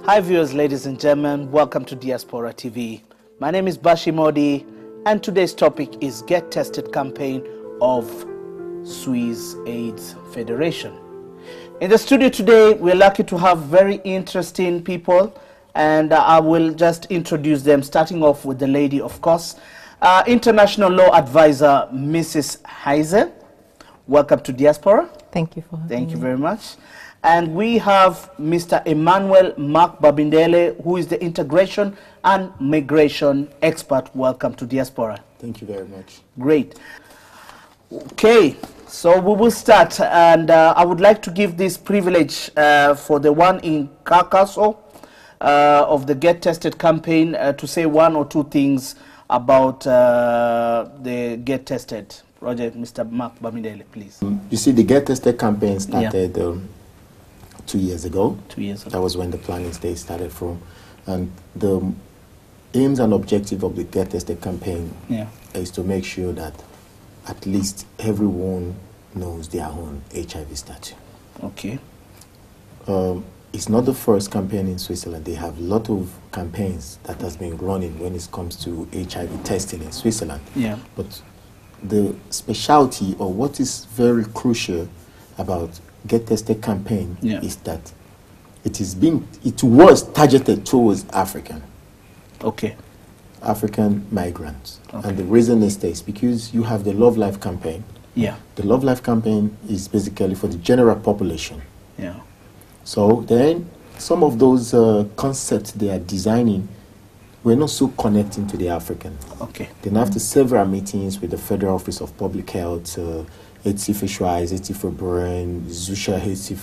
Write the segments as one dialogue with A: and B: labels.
A: Hi viewers, ladies and gentlemen, welcome to Diaspora TV. My name is Bashi Modi and today's topic is Get Tested campaign of Swiss AIDS Federation. In the studio today, we're lucky to have very interesting people and I will just introduce them, starting off with the lady, of course, International Law Advisor, Mrs. Heise. Welcome to Diaspora.
B: Thank you for having me.
A: Thank you very much. And we have Mr. Emmanuel Mark Babindele, who is the Integration and Migration Expert. Welcome to Diaspora.
C: Thank you very much.
A: Great. Okay, so we will start. And I would like to give this privilege for the one in Carcasso of the Get Tested campaign to say one or two things about the Get Tested. Roger, Mr. Mark Babindele, please.
C: You see, the Get Tested campaign started 2 years ago.
A: 2 years ago.
C: That was when the planning stage started from. And the aims and objective of the Get Tested campaign is to make sure that at least everyone knows their own HIV status.
A: Okay.
C: It's not the first campaign in Switzerland. They have a lot of campaigns that has been running when it comes to HIV testing in Switzerland.
A: Yeah.
C: But the specialty, or what is very crucial about Get Tested campaign, is that it was targeted towards African migrants. Okay. And the reason is this, because you have the Love Life campaign.
A: Yeah.
C: The Love Life campaign is basically for the general population.
A: Yeah.
C: So then some of those concepts they are designing were not so connecting to the African.
A: Okay.
C: Then after several meetings with the Federal Office of Public Health, HC Schweiz, HC Bern, Zusha HC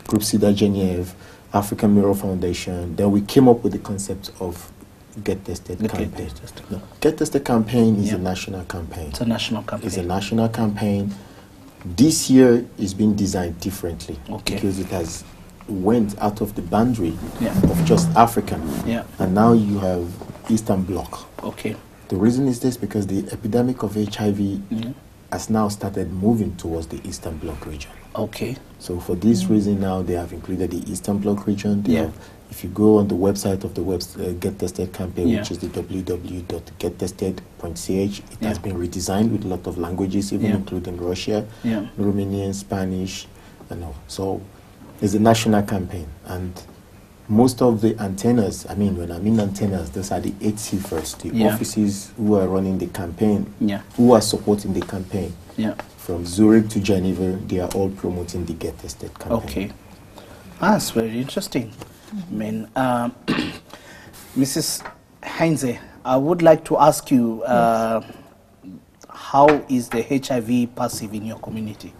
C: Group Cedar Genève, African Mirror Foundation, then we came up with the concept of Get Tested campaign. Get Tested campaign is a national campaign.
A: It's a national campaign.
C: It's a national campaign. This year is being designed differently because it has went out of the boundary of just African. And now you have Eastern Bloc.
A: Okay.
C: The reason is this, because the epidemic of HIV has now started moving towards the Eastern Bloc region. Okay. So for this reason now they have included the Eastern Bloc region. They have, if you go on the website of the Get Tested campaign, which is the www.gettested.ch, it has been redesigned with a lot of languages, even including Russia, Romanian, Spanish, and all. So it's a national campaign, and most of the antennas, when I mean antennas, those are the HC first, the offices who are running the campaign, who are supporting the campaign. From Zurich to Geneva, they are all promoting the Get Tested campaign.
A: Okay. That's very interesting. Mrs. Heinze, I would like to ask you, how is the HIV passive in your community?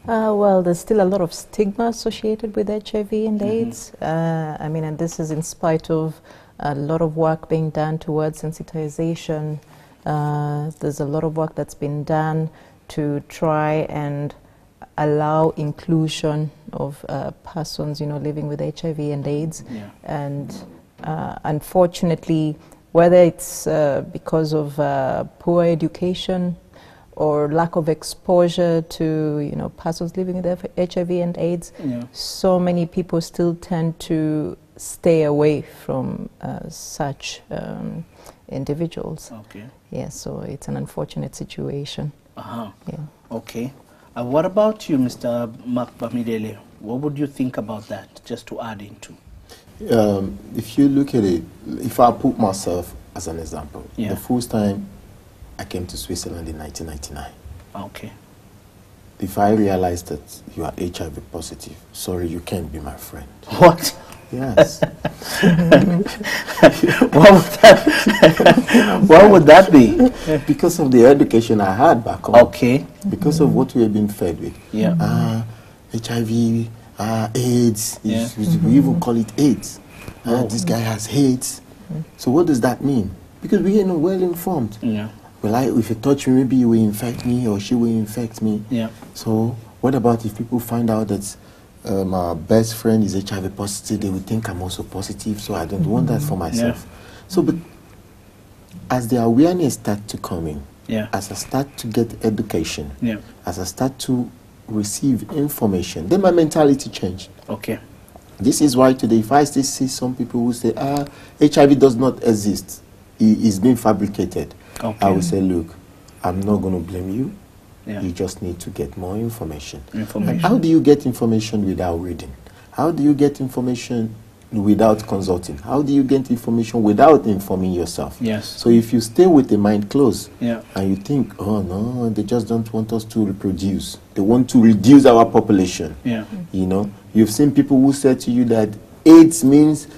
B: Well, there's still a lot of stigma associated with HIV and AIDS. And this is in spite of a lot of work being done towards sensitization. There's a lot of work that's been done to try and allow inclusion of persons, living with HIV and AIDS. And unfortunately, whether it's because of poor education or lack of exposure to persons living with HIV and AIDS, so many people still tend to stay away from such individuals. Okay. Yeah, so it's an unfortunate situation.
A: Okay. What about you, Mr. Mark Babindele? What would you think about that, just to add into?
C: If you look at it, if I put myself as an example, the first time I came to Switzerland in 1999. Okay. If I realized that you are HIV positive, sorry, you can't be my friend.
A: What?
C: Yes.
A: What would that be?
C: Because of the education I had back home.
A: Okay.
C: Because of what we have been fed with. HIV, AIDS. We even call it AIDS. This guy has AIDS. So what does that mean? Because we are not well informed. Well, if you touch me, maybe you will infect me or she will infect me. So what about if people find out that my best friend is HIV positive, they will think I'm also positive, so I don't want that for myself. So, but as the awareness starts to come in, as I start to get education, as I start to receive information, then my mentality changed.
A: Okay.
C: This is why today, if I still see some people who say, HIV does not exist, it's been fabricated, I will say, look, I'm not going to blame you. Yeah. You just need to get more information. And how do you get information without reading? How do you get information without consulting? How do you get information without informing yourself?
A: Yes.
C: So if you stay with the mind closed,
A: yeah,
C: and you think, oh no, they just don't want us to reproduce. They want to reduce our population.
A: Yeah.
C: You know, you've seen people who said to you that AIDS means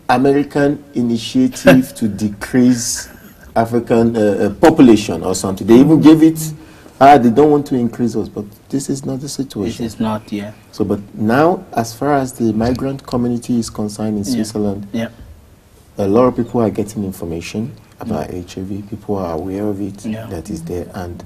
C: American initiative to decrease African population or something. They even gave it, they don't want to increase us, but this is not the situation.
A: It is not, yeah.
C: So, but now, as far as the migrant community is concerned in Switzerland, a lot of people are getting information about HIV. People are aware of it, that is there. And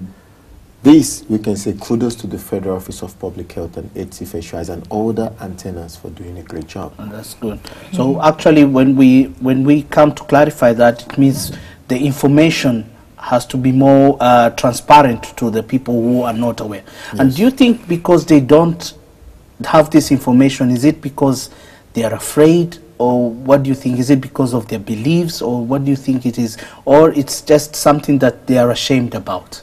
C: this, we can say kudos to the Federal Office of Public Health and AIDS Effectuals and all the antennas for doing a great job.
A: Oh, that's good. So actually, when we come to clarify that, it means the information has to be more transparent to the people who are not aware. Yes. And do you think because they don't have this information, is it because they are afraid, or what do you think? Is it because of their beliefs, or what do you think it is? Or it's just something that they are ashamed about?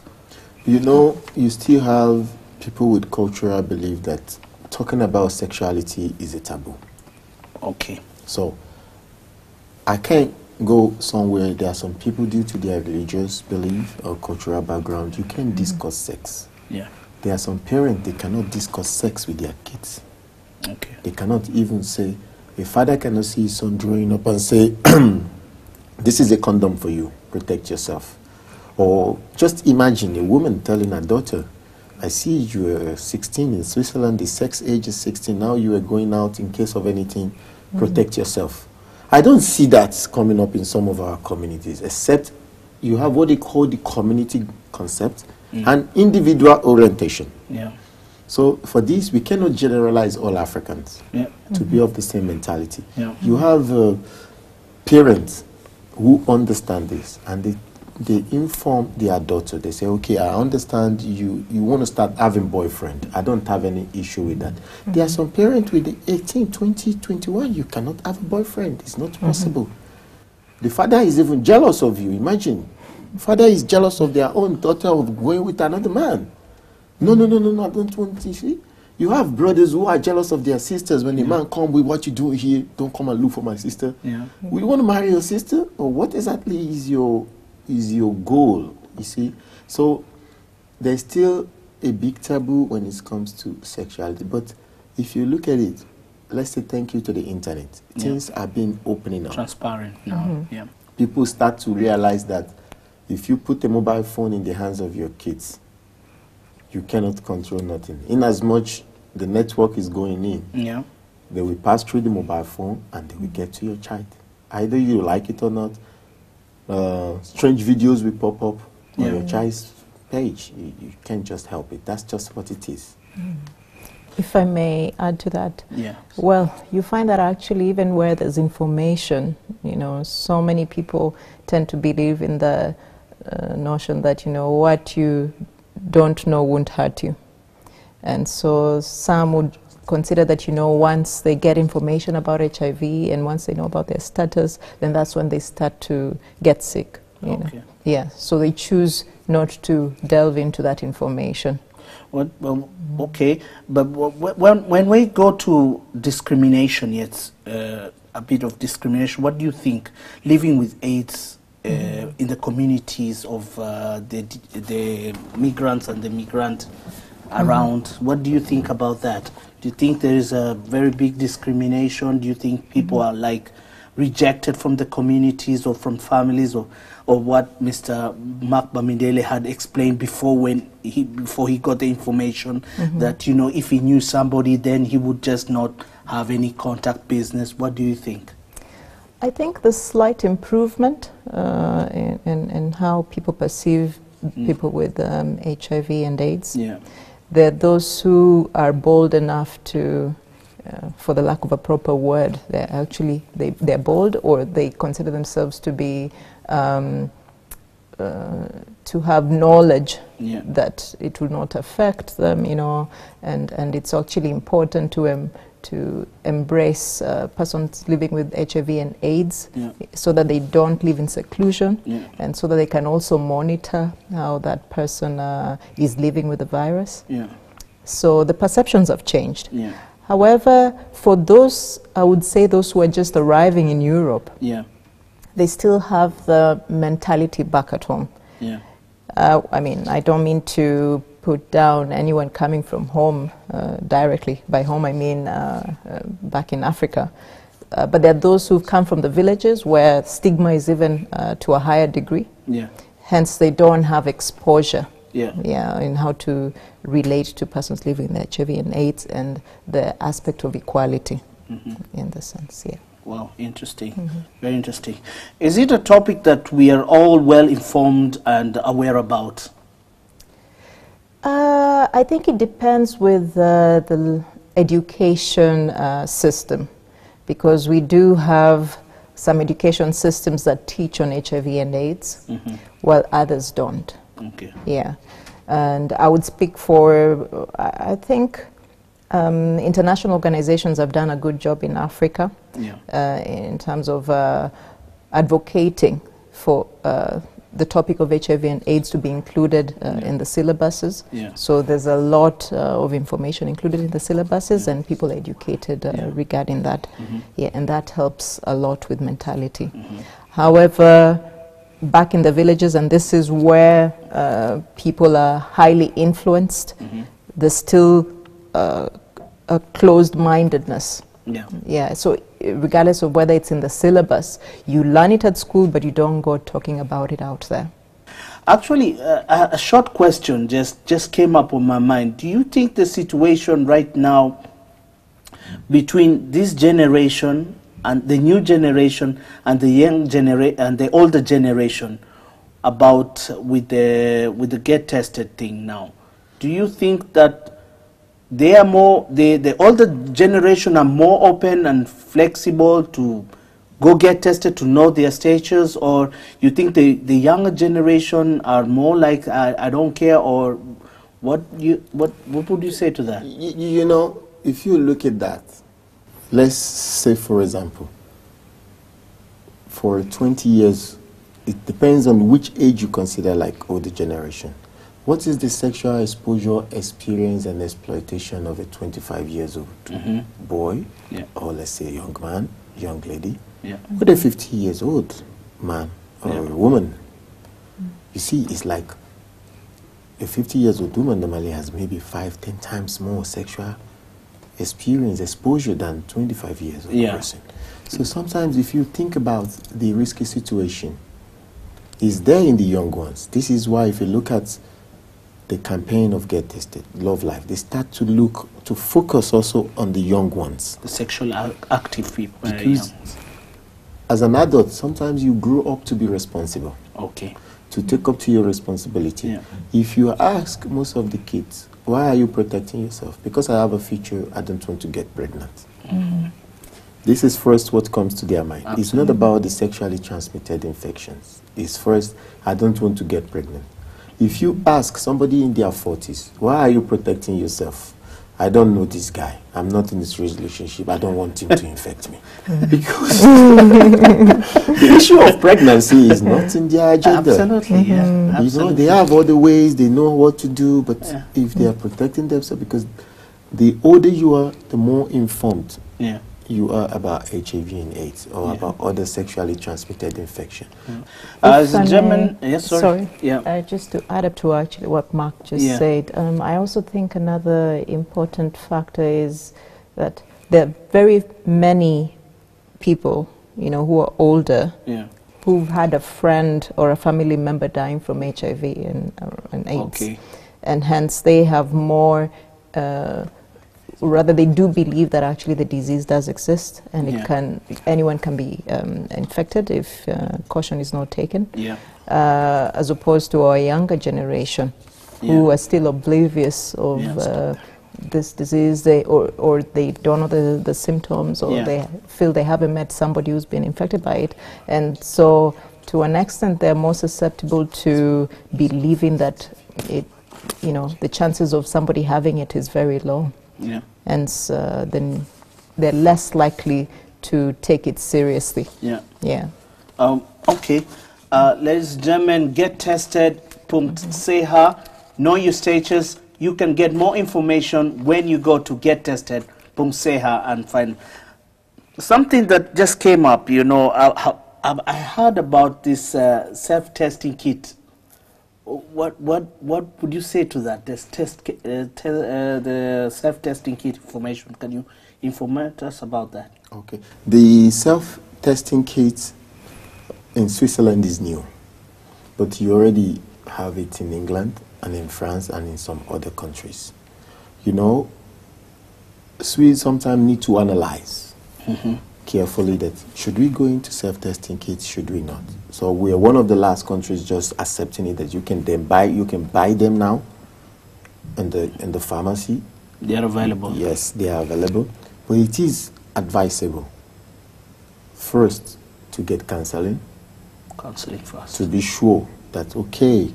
C: You know, you still have people with cultural belief that talking about sexuality is a taboo.
A: Okay.
C: So, I can't go somewhere, there are some people due to their religious belief or cultural background, you can't discuss sex.
A: Yeah.
C: There are some parents, they cannot discuss sex with their kids.
A: Okay.
C: They cannot even say, a father cannot see his son growing up and say, this is a condom for you, protect yourself. Or just imagine a woman telling her daughter, I see you are 16 in Switzerland, the sex age is 16, now you are going out in case of anything, protect yourself. I don't see that coming up in some of our communities, except you have what they call the community concept and individual orientation.
A: Yeah.
C: So for this, we cannot generalize all Africans to be of the same mentality.
A: Yeah.
C: You have parents who understand this, and they inform their daughter. They say, okay, I understand you want to start having boyfriend. I don't have any issue with that. There are some parents with 18, 20, 21, you cannot have a boyfriend. It's not possible. The father is even jealous of you. Imagine. The father is jealous of their own daughter of going with another man. No, I don't want to see. You have brothers who are jealous of their sisters. When the man come with what you do here, don't come and look for my sister. Yeah. We want to marry your sister? Or what exactly is your goal, you see? So there's still a big taboo when it comes to sexuality. But if you look at it, let's say thank you to the internet. Things are being opening up.
A: Transparent now,
C: People start to realize that if you put a mobile phone in the hands of your kids, you cannot control nothing. In as much the network is going in, they will pass through the mobile phone and they will get to your child. Either you like it or not, strange videos will pop up on your child's page. You can't just help it. That's just what it is.
B: If I may add to that, well, you find that actually even where there's information, you know, so many people tend to believe in the notion that, you know, what you don't know won't hurt you. And so some would consider that, you know, once they get information about HIV and once they know about their status, then that's when they start to get sick. You know? Yeah, so they choose not to delve into that information.
A: Well, okay, but when we go to discrimination, it's a bit of discrimination. What do you think living with AIDS in the communities of the migrants and the migrant around, what do you think about that? Do you think there is a very big discrimination? Do you think people are like rejected from the communities or from families, or what Mr. Mark Bamidele had explained before before he got the information that, you know, if he knew somebody, then he would just not have any contact business? What do you think?
B: I think the slight improvement in how people perceive people with HIV and AIDS. There are those who are bold enough to, for the lack of a proper word, they're bold, or they consider themselves to be to have knowledge that it will not affect them, you know, and it's actually important to embrace persons living with HIV and AIDS, so that they don't live in seclusion, and so that they can also monitor how that person is living with the virus. So the perceptions have changed. However, for those, I would say those who are just arriving in Europe, they still have the mentality back at home. I mean, I don't mean to put down anyone coming from home directly. By home, I mean back in Africa. But there are those who've come from the villages where stigma is even to a higher degree. Hence, they don't have exposure in how to relate to persons living with HIV and AIDS and the aspect of equality in the sense,
A: Wow, interesting. Very interesting. Is it a topic that we are all well informed and aware about?
B: I think it depends with the education system, because we do have some education systems that teach on HIV and AIDS, while others don't. And I would speak for, I think, international organizations have done a good job in Africa in terms of advocating for the topic of HIV and AIDS to be included in the syllabuses. So there's a lot of information included in the syllabuses, and people are educated regarding that. And that helps a lot with mentality. However, back in the villages, and this is where people are highly influenced, there's still a closed-mindedness. So regardless of whether it's in the syllabus, you learn it at school, but you don't go talking about it out there.
A: Actually, a short question just came up on my mind. Do you think the situation right now between this generation and the new generation and the young generation and the older generation about with the get tested thing now, do you think that they are more, the older generation are more open and flexible to go get tested to know their status, or you think the younger generation are more like I don't care, or what would you say to that?
C: You know, if you look at that, let's say for example, for 20 years, it depends on which age you consider like older generation. What is the sexual exposure, experience, and exploitation of a 25 years old boy, or let's say a young man, young lady, with a 50 years old man or a woman? You see, it's like a 50 years old woman normally has maybe 5-10 times more sexual experience, exposure than 25 years old person. So sometimes if you think about the risky situation, it's there in the young ones. This is why if you look at the campaign of Get Tested, Love Life, they start to focus also on the young ones.
A: The sexually active people.
C: Because as an adult, sometimes you grow up to be responsible. To take up to your responsibility. If you ask most of the kids, why are you protecting yourself? Because I have a future, I don't want to get pregnant. This is first what comes to their mind. It's not about the sexually transmitted infections. It's first, I don't want to get pregnant. If you ask somebody in their 40s, why are you protecting yourself? I don't know this guy. I'm not in this relationship. I don't want him to infect me. Because the issue of pregnancy is not in their agenda.
A: Absolutely,
C: You know, they have other ways, they know what to do, but if they are protecting themselves, because the older you are, the more informed you are about HIV and AIDS or about other sexually transmitted infection.
A: As a German,
B: just to add up to actually what Mark just said, I also think another important factor is that there are very many people, you know, who are older, who've had a friend or a family member dying from HIV and AIDS, and hence they have more. Rather, they do believe that actually the disease does exist, and anyone can be infected if caution is not taken. As opposed to our younger generation, who are still oblivious of this disease, or they don't know the symptoms, or they feel they haven't met somebody who's been infected by it, and so to an extent they're more susceptible to believing that the chances of somebody having it is very low. And then they're less likely to take it seriously.
A: Yeah.
B: Yeah.
A: Okay. Ladies and gentlemen, get tested. Seha, know your status. You can get more information when you go to Get Tested, Seha, and find something that just came up. You know, I heard about this self-testing kit. What would you say to that? This the self-testing kit information. Can you inform us about that?
C: Okay. The self-testing kit in Switzerland is new, but you already have it in England and in France and in some other countries. You know, Swedes sometimes need to analyze carefully that should we go into self-testing kits, should we not? So we are one of the last countries just accepting it that you can buy them now in the pharmacy.
A: They are available.
C: Yes, they are available, but it is advisable first to get counseling
A: first,
C: to be sure that, okay,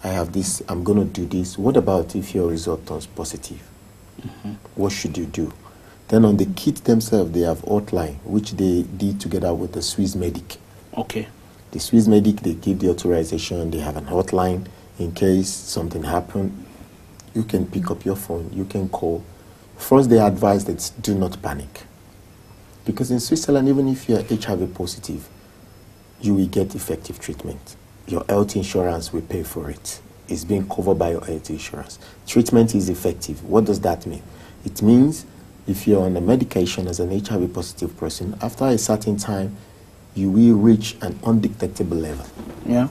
C: I have this, I'm going to do this. What about if your result turns positive? What should you do? Then on the kit themselves, they have outline, which they did together with the Swiss Medic.
A: Okay.
C: The Swiss Medic, they give the authorization, they have an hotline. In case something happened, you can pick up your phone, you can call. First, they advise that do not panic. Because in Switzerland, even if you're HIV positive, you will get effective treatment. Your health insurance will pay for it. It's being covered by your health insurance. Treatment is effective. What does that mean? It means if you're on a medication as an HIV positive person, after a certain time, you will reach an undetectable level.
A: Yeah.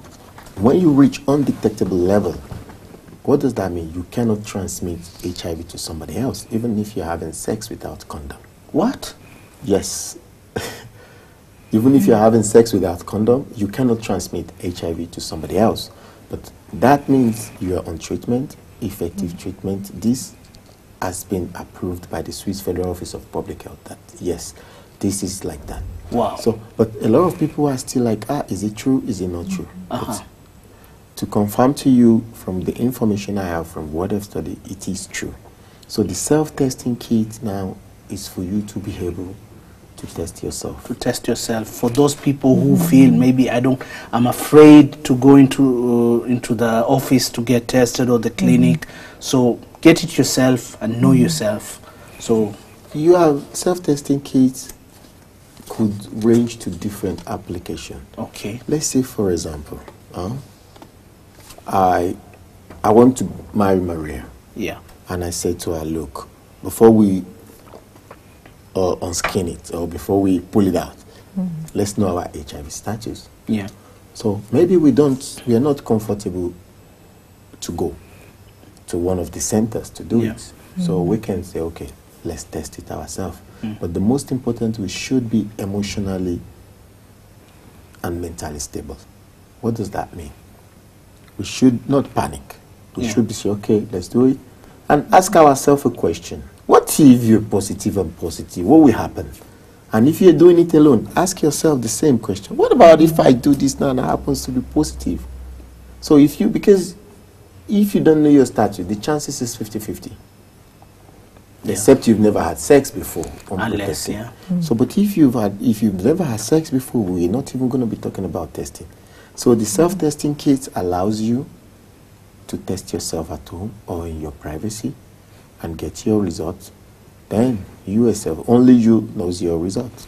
C: When you reach undetectable level, what does that mean? You cannot transmit HIV to somebody else, even if you're having sex without condom.
A: What?
C: Yes. Even if you're having sex without condom, you cannot transmit HIV to somebody else. But that means you are on treatment, effective treatment. This has been approved by the Swiss Federal Office of Public Health that, yes, this is like that.
A: Wow.
C: So, but a lot of people are still like, is it true? Is it not true? But to confirm to you from the information I have from what I've studied, it is true. So the self-testing kit now is for you to be able to test yourself.
A: To test yourself. For those people who feel maybe I'm afraid to go into the office to get tested or the clinic. So get it yourself and know yourself. So
C: you have self-testing kits could range to different applications.
A: Okay.
C: Let's say, for example, I want to marry Maria.
A: Yeah.
C: And I said to her, look, before we unskin it or before we pull it out, let's know our HIV status.
A: Yeah.
C: So maybe we are not comfortable to go to one of the centers to do it. So we can say, okay, let's test it ourselves. But the most important, we should be emotionally and mentally stable. What does that mean? We should not panic. We should be say, okay, let's do it. And ask ourselves a question. What if you're positive and positive? What will happen? And if you're doing it alone, ask yourself the same question. What about if I do this now and it happens to be positive? So because if you don't know your status, the chances is 50-50. Except you've never had sex before.
A: Unless,
C: So, but if you've never had sex before, we're not even going to be talking about testing. So the self-testing kit allows you to test yourself at home or in your privacy and get your results. Then you yourself, only you knows your results.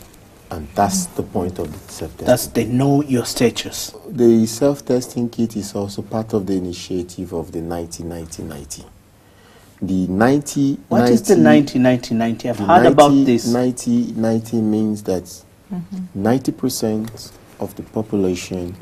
C: And that's the point of the self-testing.
A: That's they know your status.
C: The self-testing kit is also part of the initiative of the 90-90-90. The 90.
A: What is the 90-90-90? I've heard about this.
C: 90-90 means that 90% of the population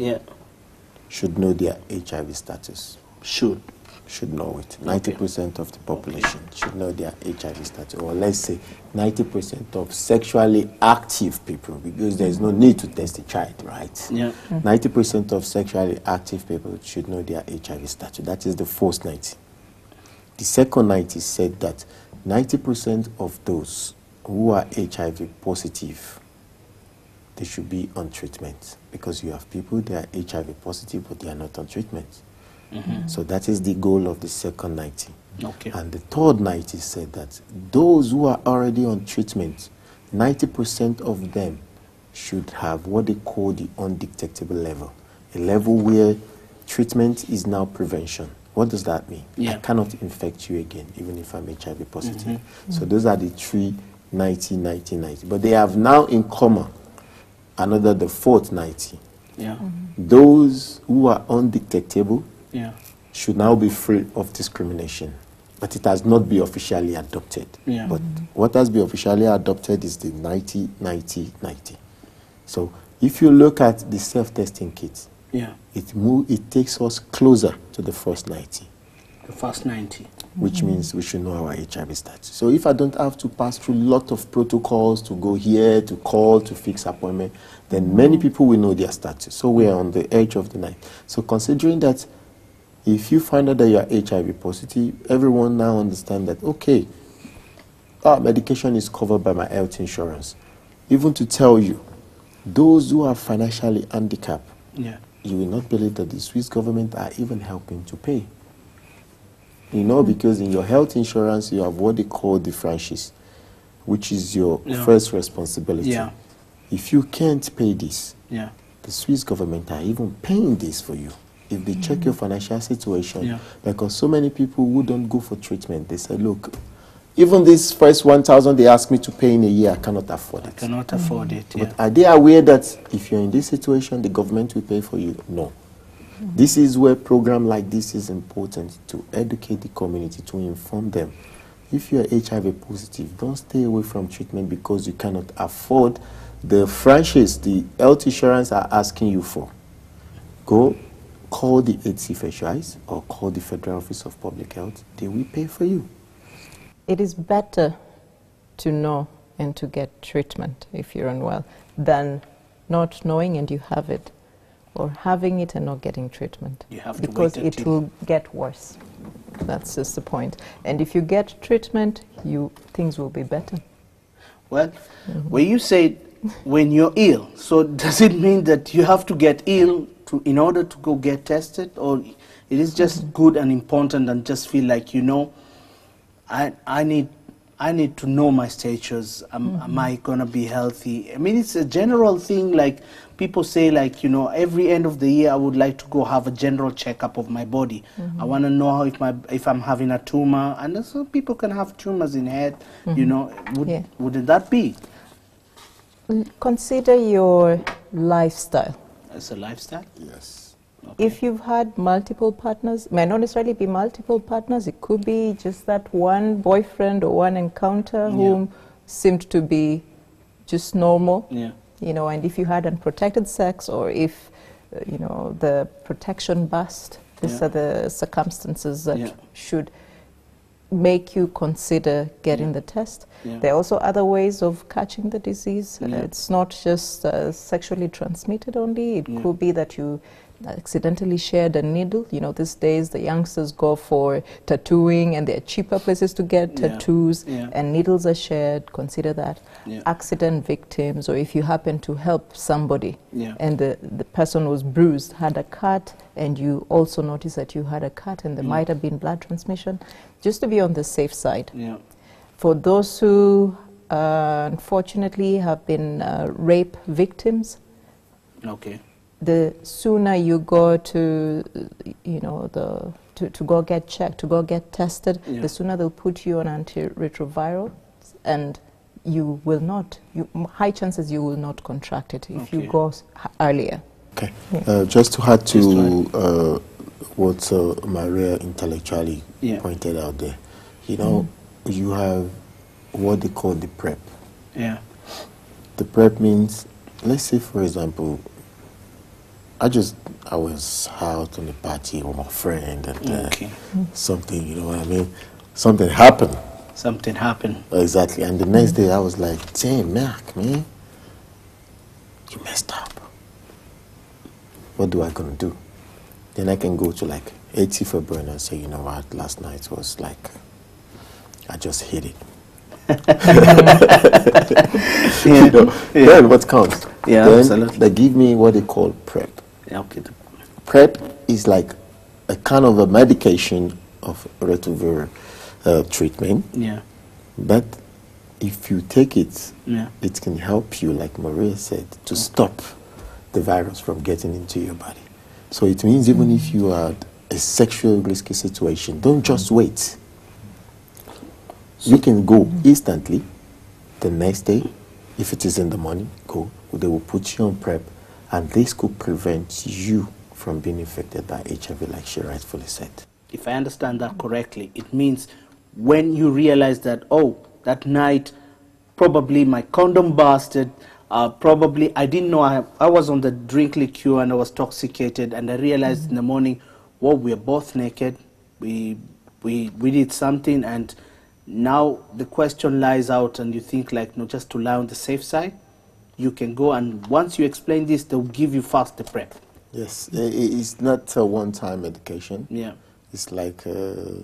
C: should know their HIV status.
A: Should
C: know it. 90% of the population should know their HIV status. Or let's say 90% of sexually active people, because there's no need to test a child, right?
A: Yeah.
C: 90% of sexually active people should know their HIV status. That is the first 90. The second 90 said that 90% of those who are HIV positive, they should be on treatment, because you have people that are HIV positive but they are not on treatment. So that is the goal of the second 90.
A: Okay.
C: And the third 90 said that those who are already on treatment, 90% of them should have what they call the undetectable level, a level where treatment is now prevention. What does that mean?
A: Yeah.
C: I cannot infect you again, even if I'm HIV positive. So those are the 3, 90, 90, 90. But they have now in common another, the fourth 90.
A: Yeah.
C: Those who are undetectable
A: Yeah.
C: should now be free of discrimination. But it has not been officially adopted.
A: Yeah.
C: But what has been officially adopted is the 90, 90, 90. So if you look at the self-testing kits,
A: Yeah.
C: it takes us closer to the first 90.
A: The first 90.
C: Which means we should know our HIV status. So if I don't have to pass through a lot of protocols to go here, to call, to fix appointment, then many people will know their status. So we are on the edge of the night. So considering that if you find out that you are HIV positive, everyone now understands that, okay, our medication is covered by my health insurance. Even to tell you, those who are financially handicapped,
A: Yeah.
C: you will not believe that the Swiss government are even helping to pay. You know, because in your health insurance, you have what they call the franchise, which is your first responsibility.
A: Yeah.
C: If you can't pay this,
A: Yeah.
C: the Swiss government are even paying this for you. If they check your financial situation, because so many people who don't go for treatment, they say, look, even this first 1,000 they ask me to pay in a year, I cannot afford it.
A: I cannot afford it, yeah.
C: But are they aware that if you're in this situation, the government will pay for you? No. This is where program like this is important, to educate the community, to inform them. If you're HIV positive, don't stay away from treatment because you cannot afford the franchise the health insurance are asking you for. Go call the HC franchise or call the Federal Office of Public Health. They will pay for you.
B: It is better to know and to get treatment if you're unwell than not knowing and you have it, or having it and not getting treatment.
A: You have to
B: because
A: wait
B: it will get worse. That's just the point. And if you get treatment, things will be better.
A: Well, when you say when you're ill, so does it mean that you have to get ill in order to go get tested, or it is just good and important and just feel like, you know, I need to know my status. Am I going to be healthy? I mean, it's a general thing. Like people say, like, you know, every end of the year I would like to go have a general checkup of my body. I want to know if I'm having a tumor. And some people can have tumors in head. You know, wouldn't that be?
B: Consider your lifestyle.
A: As a lifestyle?
C: Yes.
B: Okay. If you've had multiple partners, it might not necessarily be multiple partners, it could be just that one boyfriend or one encounter whom seemed to be just normal.
A: Yeah.
B: You know, and if you had unprotected sex, or if, you know, the protection burst, these are the circumstances that should make you consider getting the test. There are also other ways of catching the disease. It's not just sexually transmitted only. It could be that you accidentally shared a needle. You know, these days the youngsters go for tattooing, and there are cheaper places to get tattoos, and needles are shared. Consider that. Accident victims, or if you happen to help somebody and the person was bruised, had a cut, and you also notice that you had a cut and there might have been blood transmission, just to be on the safe side. For those who unfortunately have been rape victims, the sooner you go to, you know, to go get checked, to go get tested, the sooner they'll put you on antiretrovirals, and you will not, high chances you will not contract it if you go earlier.
C: Okay. Just to add to what Maria intellectually pointed out there, you know, you have what they call the PrEP. The PrEP means, let's say, for example, I was out on a party with my friend, and something, you know what I mean? Something happened.
A: Something happened.
C: Exactly. And the next day I was like, damn, Mark, man, you messed up. What do I gonna do? Then I can go to like 80 February and say, you know what, last night was like, I just hit it. You know, then what counts? Then
A: absolutely.
C: they give me what they call PrEP. PrEP is like a kind of a medication of retroviral treatment. But if you take it,
A: yeah,
C: it can help you, like Maria said, to stop the virus from getting into your body. So it means even if you are a sexual risky situation, don't just wait. You can go instantly the next day. If it is in the morning, go. They will put you on PrEP, and this could prevent you from being infected by HIV, like she rightfully said.
A: If I understand that correctly, it means when you realize that, oh, that night, probably my condom busted, probably I didn't know I was on the drink liqueur and I was intoxicated, and I realized in the morning, well, we are both naked, we did something, and now the question lies out, and you think like, no, just to lie on the safe side, you can go, and once you explain this, they'll give you fast the PrEP.
C: Yes, it's not a one-time medication.
A: Yeah.
C: It's like a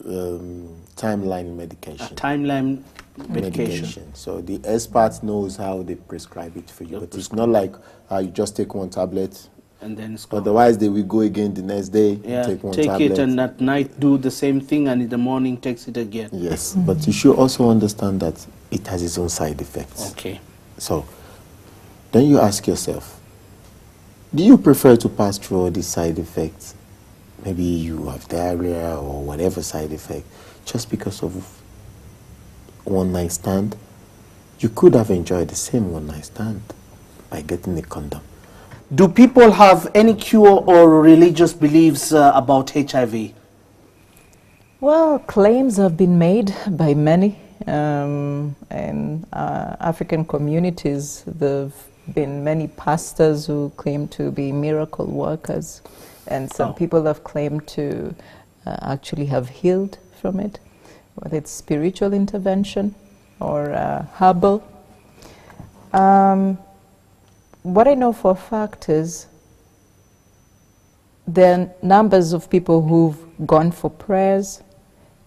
C: timeline medication.
A: A timeline medication.
C: So the expert knows how they prescribe it for you. But it's not like you just take one tablet.
A: And then it's gone.
C: Otherwise, they will go again the next day, take one tablet.
A: It, and at night do the same thing, and in the morning takes it again.
C: Yes, but you should also understand that it has its own side effects.
A: Okay.
C: So then you ask yourself, do you prefer to pass through all these side effects? Maybe you have diarrhea or whatever side effect just because of one night stand. You could have enjoyed the same one night stand by getting a condom.
A: Do people have any cure or religious beliefs about HIV?
B: Well, claims have been made by many. In African communities, there have been many pastors who claim to be miracle workers, and some people have claimed to actually have healed from it, whether it's spiritual intervention or herbal. What I know for a fact is there are numbers of people who've gone for prayers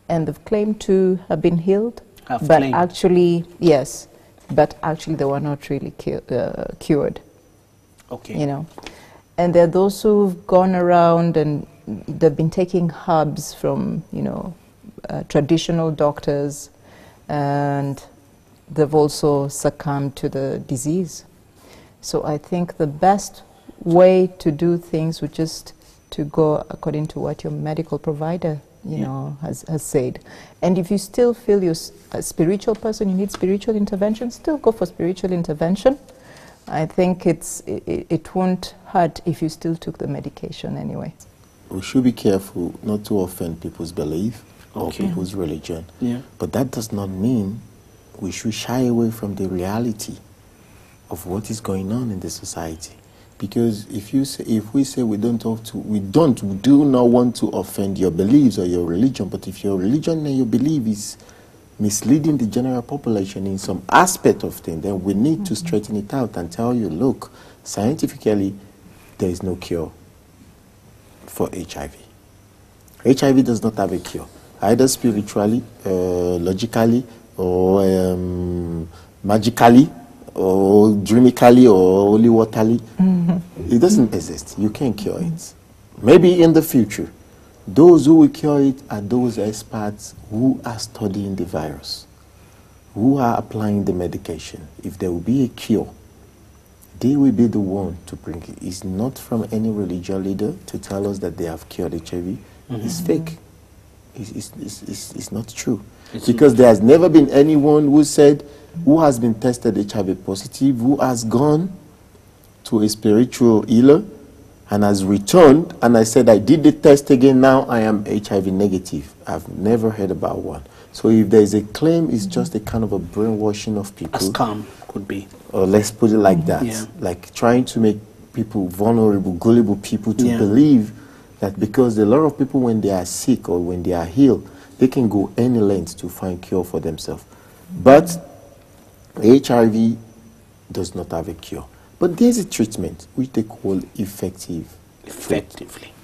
B: and they've claimed to have been healed, but actually, yes, but actually they were not really cured.
A: Okay.
B: You know, and there are those who've gone around and they've been taking herbs from, you know, traditional doctors, and they've also succumbed to the disease. So I think the best way to do things would just to go according to what your medical provider, you know, has said. And if you still feel you're a spiritual person, you need spiritual intervention, still go for spiritual intervention. I think it won't hurt if you still took the medication anyway.
C: We should be careful not to offend people's belief or people's religion.
A: Yeah.
C: But that does not mean we should shy away from the reality of what is going on in the society. Because if we say we do not want to offend your beliefs or your religion, but if your religion and your belief is misleading the general population in some aspect of things, then we need to straighten it out and tell you, look, scientifically, there is no cure for HIV. HIV does not have a cure, either spiritually, logically, or magically, or dreamically, or holy waterly. It doesn't exist. You can't cure it. Maybe in the future, those who will cure it are those experts who are studying the virus, who are applying the medication. If there will be a cure, they will be the one to bring it. It's not from any religious leader to tell us that they have cured HIV. It's fake. It's not true. Because there has never been anyone who has been tested HIV positive, who has gone to a spiritual healer and has returned, and I said, I did the test again, now I am HIV negative. I've never heard about one. So if there is a claim, it's just a kind of a brainwashing of people.
A: A scam could be.
C: Or let's put it like that. Like trying to make people vulnerable, gullible people to believe that because a lot of people, when they are sick or when they are healed, they can go any length to find cure for themselves. But HIV does not have a cure. But there's a treatment which they call effectively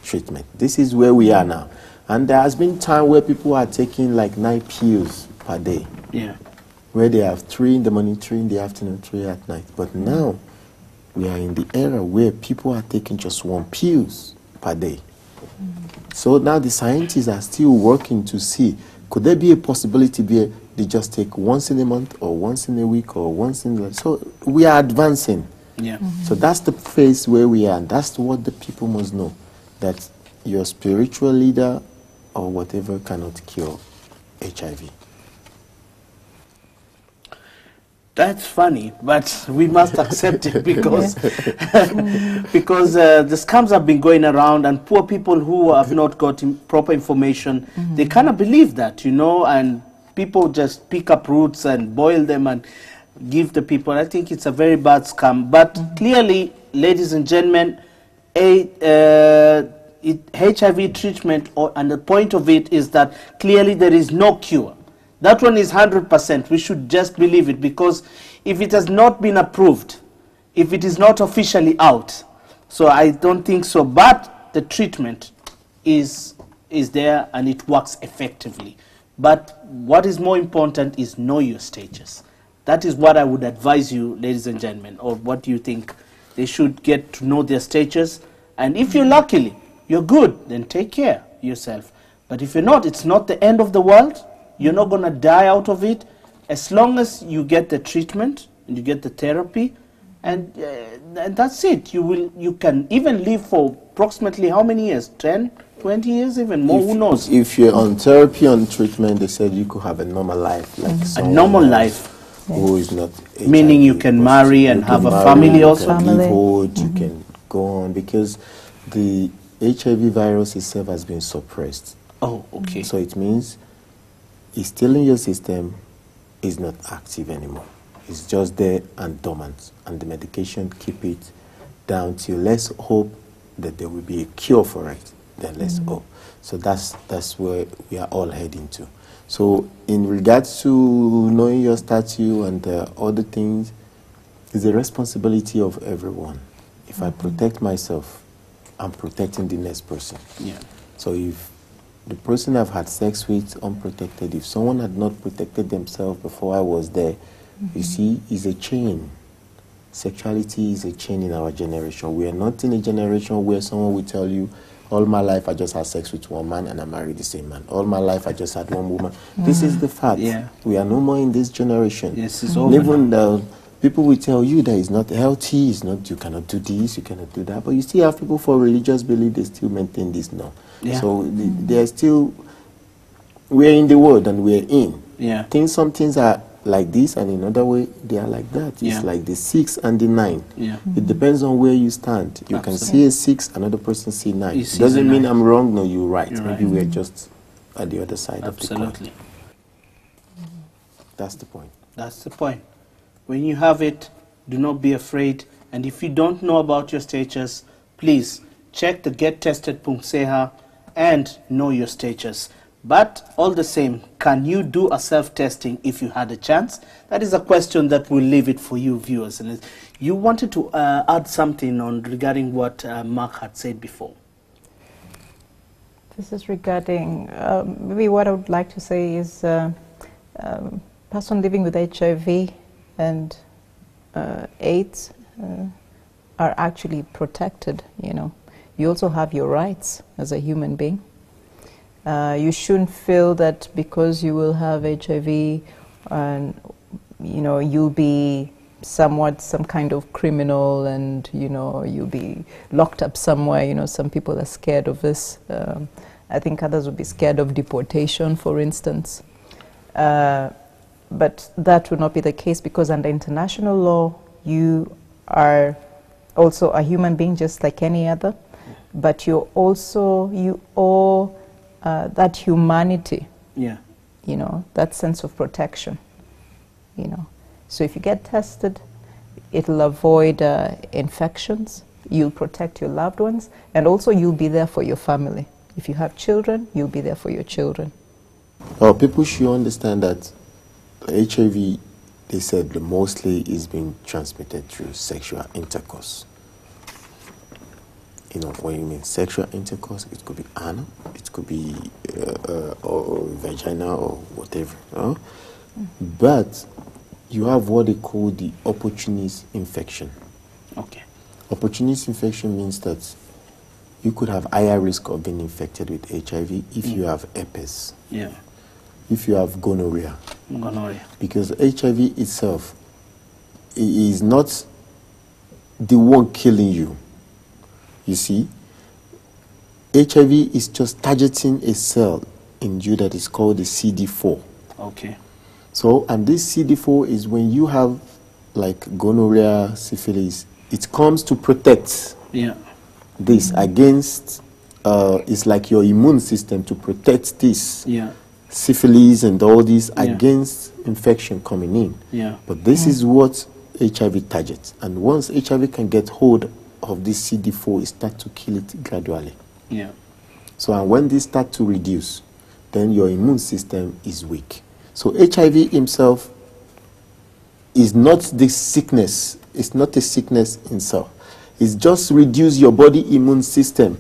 C: treatment. This is where we are now. And there has been time where people are taking like 9 pills per day.
A: Yeah.
C: Where they have 3 in the morning, 3 in the afternoon, 3 at night. But now we are in the era where people are taking just 1 pills per day. So now the scientists are still working to see Could there be a possibility where they just take once in a month or once in a week or once in so we are advancing.
A: Yeah.
C: So that's the phase where we are, and that's what the people must know, that your spiritual leader or whatever cannot cure HIV.
A: That's funny, but we must accept it because because the scams have been going around, and poor people who have not got proper information, they kind of believe that, you know, and people just pick up roots and boil them and give the people. I think it's a very bad scam. But clearly, ladies and gentlemen, HIV treatment, and the point of it is that clearly there is no cure. That one is 100%. We should just believe it, because if it has not been approved, if it is not officially out, so I don't think so. But the treatment is there and it works effectively. But what is more important is know your stages. That is what I would advise you, ladies and gentlemen. Or what do you think? They should get to know their stages. And if you're luckily, you're good, then take care of yourself. But if you're not, it's not the end of the world. You're not going to die out of it. As long as you get the treatment and you get the therapy, and that's it. You can even live for approximately how many years? 10, 20 years, even more, who knows?
C: If you're on therapy, on treatment, they said you could have a normal life. Like
A: a normal life.
C: Who is not HIV.
A: Meaning you can marry and have a family also.
C: You can live old, you can go on, because the HIV virus itself has been suppressed.
A: Oh, okay.
C: So it means it's still in your system, it's not active anymore. It's just there and dormant, and the medication keep it down till let's hope that there will be a cure for it. Then let's hope. So that's where we are all heading to. So in regards to knowing your statute and other things, it's a responsibility of everyone. If I protect myself, I'm protecting the next person.
A: Yeah.
C: So if the person I've had sex with unprotected, if someone had not protected themselves before I was there, you see, it's a chain. Sexuality is a chain in our generation. We are not in a generation where someone will tell you, all my life I just had sex with one man and I married the same man. All my life I just had one woman. This is the fact.
A: Yeah.
C: We are no more in this generation.
A: Yes, it's over.
C: Even people will tell you that it's not healthy, it's not, you cannot do this, you cannot do that. But you still have people for religious belief, they still maintain this now.
A: Yeah.
C: So they're still, we're in the world and we're in.
A: Yeah.
C: Some things are like this, and in another way they are like that. It's like the 6 and the 9.
A: Yeah.
C: It depends on where you stand. You can see a 6, another person see 9. It doesn't mean I'm wrong, no, you're right. Maybe we're just at the other side of the coin.
A: Absolutely.
C: That's the point.
A: That's the point. When you have it, do not be afraid. And if you don't know about your stages, please check the Gettested.seha and know your stages. But all the same, can you do a self-testing if you had a chance? That is a question that we'll leave it for you viewers. And you wanted to add something on regarding what Mark had said before.
B: This is regarding, maybe what I would like to say is person living with HIV and AIDS are actually protected, you know. You also have your rights as a human being. You shouldn't feel that because you will have HIV and, you know, you'll be somewhat some kind of criminal and, you know, you'll be locked up somewhere. You know, some people are scared of this. I think others would be scared of deportation, for instance. But that would not be the case, because under international law, you are also a human being just like any other, but you owe that humanity, you know, that sense of protection, you know. So if you get tested, it'll avoid infections, you'll protect your loved ones, and also you'll be there for your family. If you have children, you'll be there for your children.
C: Oh, people should understand that HIV, they said, mostly is being transmitted through sexual intercourse. You know, when you mean sexual intercourse, it could be anal, it could be or vagina or whatever. But you have what they call the opportunist infection.
A: Okay.
C: Opportunist infection means that you could have higher risk of being infected with HIV if you have herpes.
A: Yeah.
C: if you have gonorrhea.
A: Gonorrhea.
C: Because HIV itself is not the one killing you. You see, HIV is just targeting a cell in you that is called the CD4.
A: Okay.
C: So, and this CD4 is when you have like gonorrhea, syphilis, it comes to protect this against, it's like your immune system to protect this syphilis and all this against infection coming in. But this is what HIV targets. And once HIV can get hold of this CD4, it starts to kill it gradually. So, and when this starts to reduce, then your immune system is weak. So HIV himself is not this sickness. It's not a sickness in itself. It's just reduce your body immune system,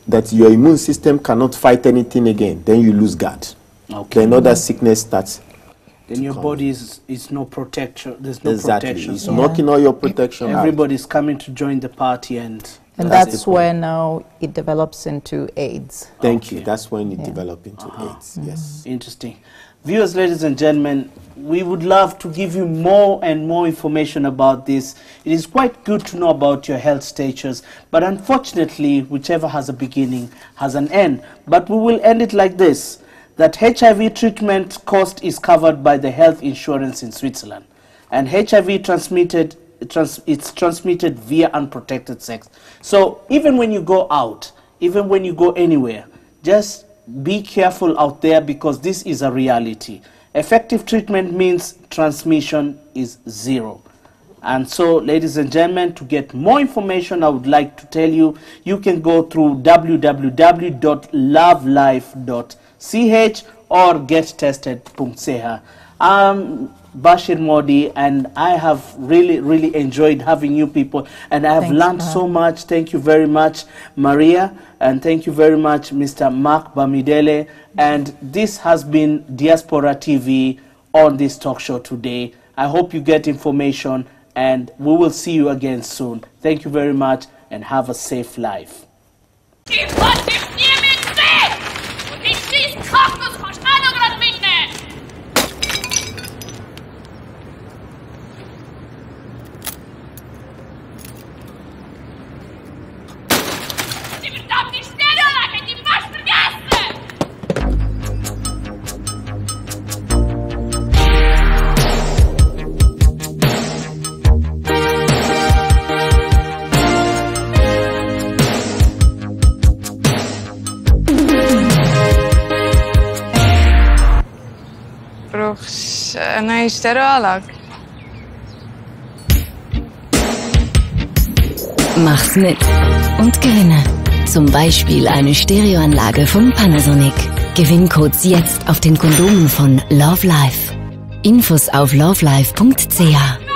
C: that your immune system cannot fight anything again. Then you lose guard. Okay. Then another sickness starts.
A: Then your body is no protection. There's no protection.
C: It's knocking all your protection out.
A: Everybody's coming to join the party, and
B: that's where now it develops into AIDS.
C: Thank you. That's when it develops into AIDS. Yes.
A: Interesting. Viewers, ladies and gentlemen, we would love to give you more and more information about this. It is quite good to know about your health status, but unfortunately, whichever has a beginning has an end. But we will end it like this, that HIV treatment cost is covered by the health insurance in Switzerland. And HIV it's transmitted via unprotected sex. So even when you go out, even when you go anywhere, just be careful out there, because this is a reality. Effective treatment means transmission is 0. And so, ladies and gentlemen, to get more information, I would like to tell you, you can go through www.lovelife.ch or gettested.ch. Bashir Modi, and I have really enjoyed having you people, and I have learned so much. Thank you very much, Maria, and thank you very much, Mr. Mark Bamidele. And this has been Diaspora TV on this talk show today. I hope you get information, and we will see you again soon. Thank you very much, and have a safe life.
D: Eine Stereoanlage.
E: Mach's mit und gewinne. Zum Beispiel eine Stereoanlage von Panasonic. Gewinncodes jetzt auf den Kondomen von Love Life. Infos auf lovelife.ch.